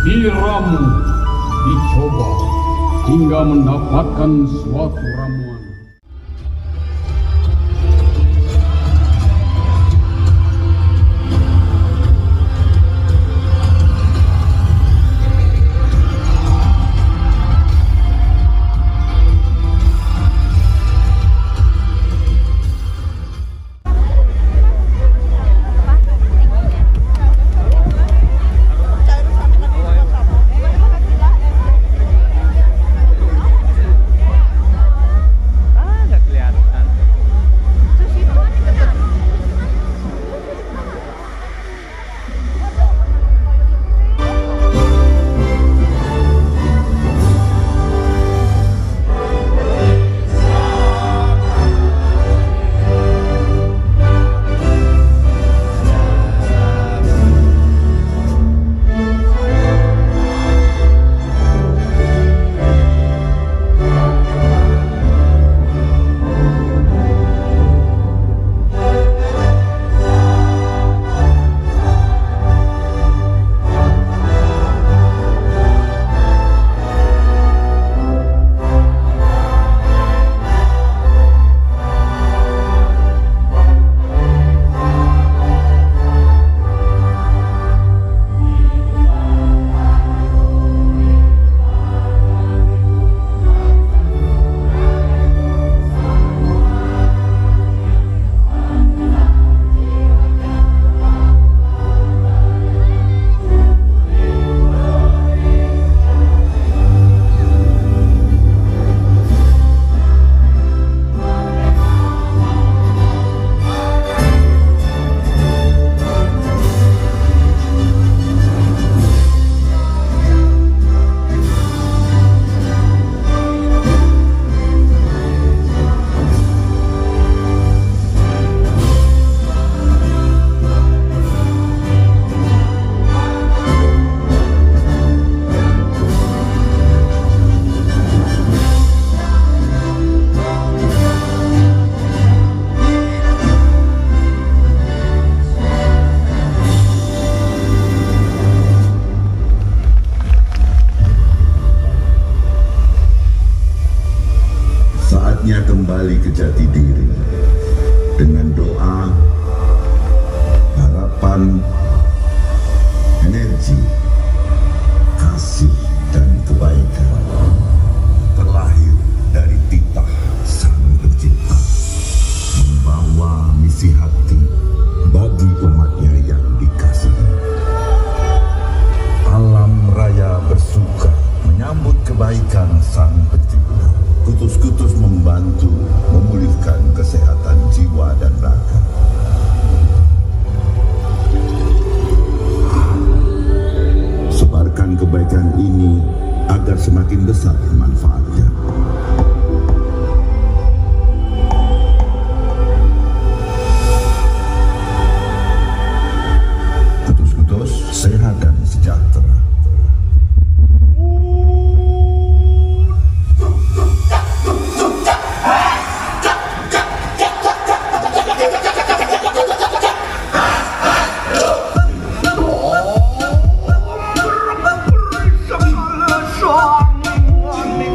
diramu, dicoba, hingga mendapatkan suatu ramuan. Kembali ke jati diri dengan doa, harapan, energi, kasih dan kebaikan terlahir dari titah Sang Pencipta, membawa misi hati bagi umatnya yang dikasihi. Alam raya bersuka menyambut kebaikan Sang Pencipta. Kutus-kutus membantu memulihkan kesehatan jiwa dan raga. Sebarkan kebaikan ini agar semakin besar manfaatnya. Kutus-kutus sehat dan sejahtera. Swami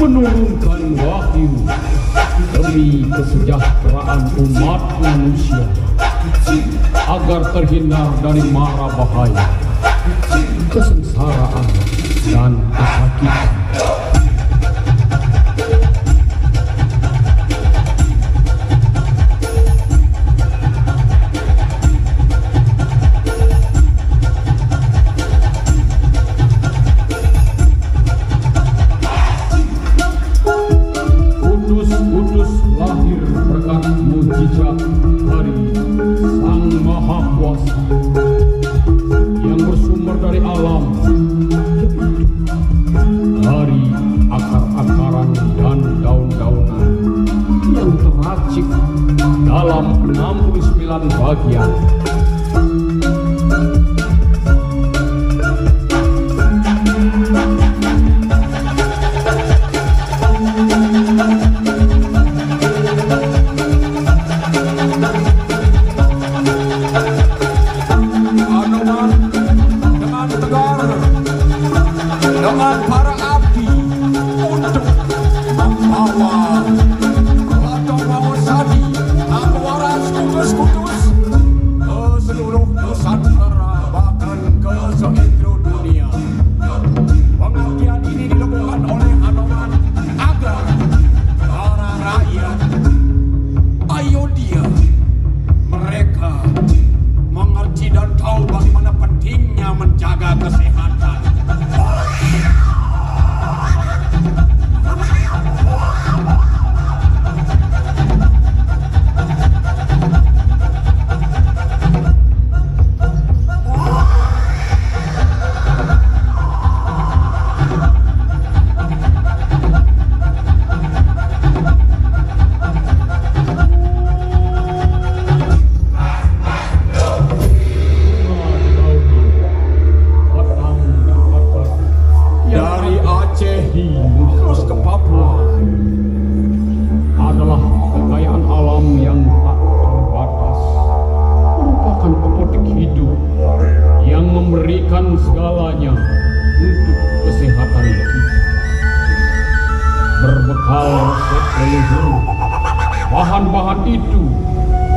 menurunkan wahyu demi kesejahteraan umat manusia agar terhindar dari mara bahaya, kesengsaraan, dan kesakitan. Kudus lahir berkat mujizat dari Sang Maha Kuasa yang bersumber dari alam, dari akar-akaran dan daun-daunan yang terracik dalam 69 bagian. Dengan para abdi untuk membawa Ratu Mawasadi dan waras kudus-kudus ke seluruh Nusantara, bahkan ke seluruh dunia. Pengabdian ini dilakukan oleh Anoman agar para rakyat Ayodhya mereka mengerti dan tahu bagaimana pentingnya menjaga kesehatan. Dari Aceh terus ke Papua adalah kekayaan alam yang tak terbatas, merupakan apotek hidup yang memberikan segalanya untuk kesehatan kita. Berbekal resep leluhur, bahan-bahan itu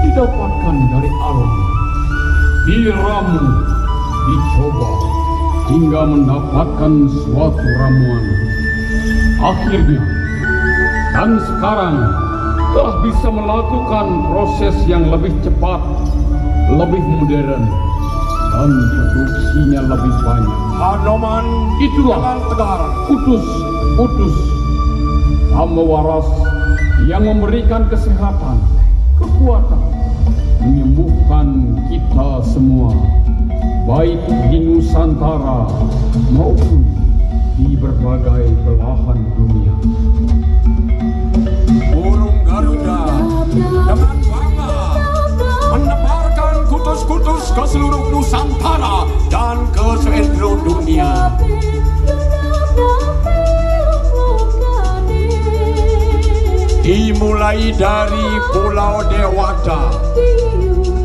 didapatkan dari alam, diramu, dicoba, hingga mendapatkan suatu ramuan. Akhirnya, dan sekarang telah bisa melakukan proses yang lebih cepat, lebih modern, dan produksinya lebih banyak. Anoman Itulah dengan tegar Kudus, hamba waras yang memberikan kesehatan, kekuatan, menyembuhkan kita semua, baik di Nusantara maupun di berbagai belahan dunia. burung Garuda dengan bangga menebarkan kudus-kudus ke seluruh Nusantara dan ke seluruh dunia. Dimulai dari Pulau Dewata,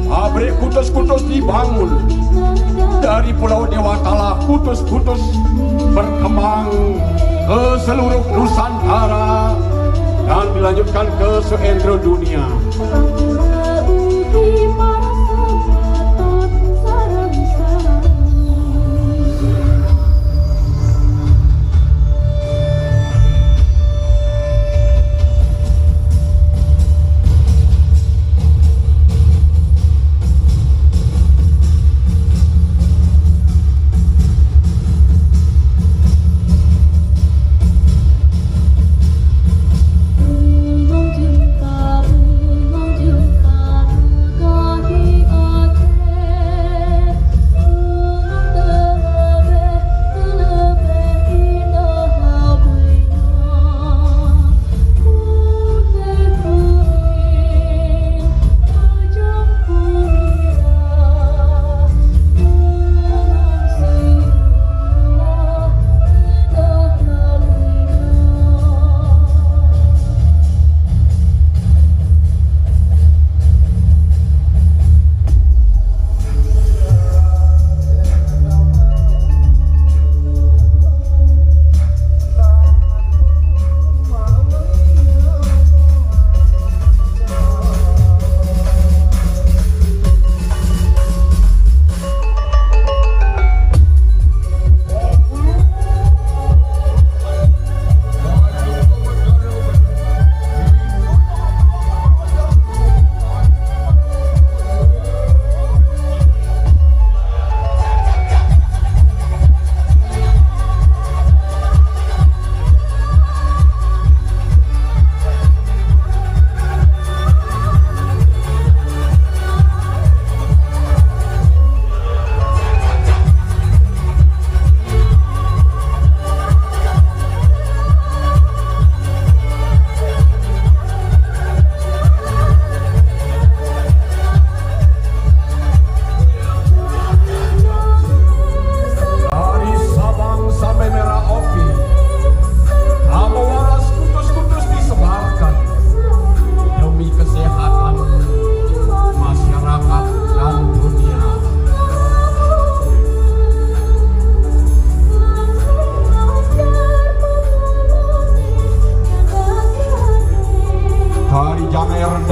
pabrik kudus-kudus dibangun. Dari Pulau Dewata lah kudus-kudus berkembang ke seluruh Nusantara dan dilanjutkan ke seluruh dunia.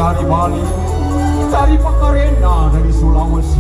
dari Bali, dari Pakarena dari Sulawesi,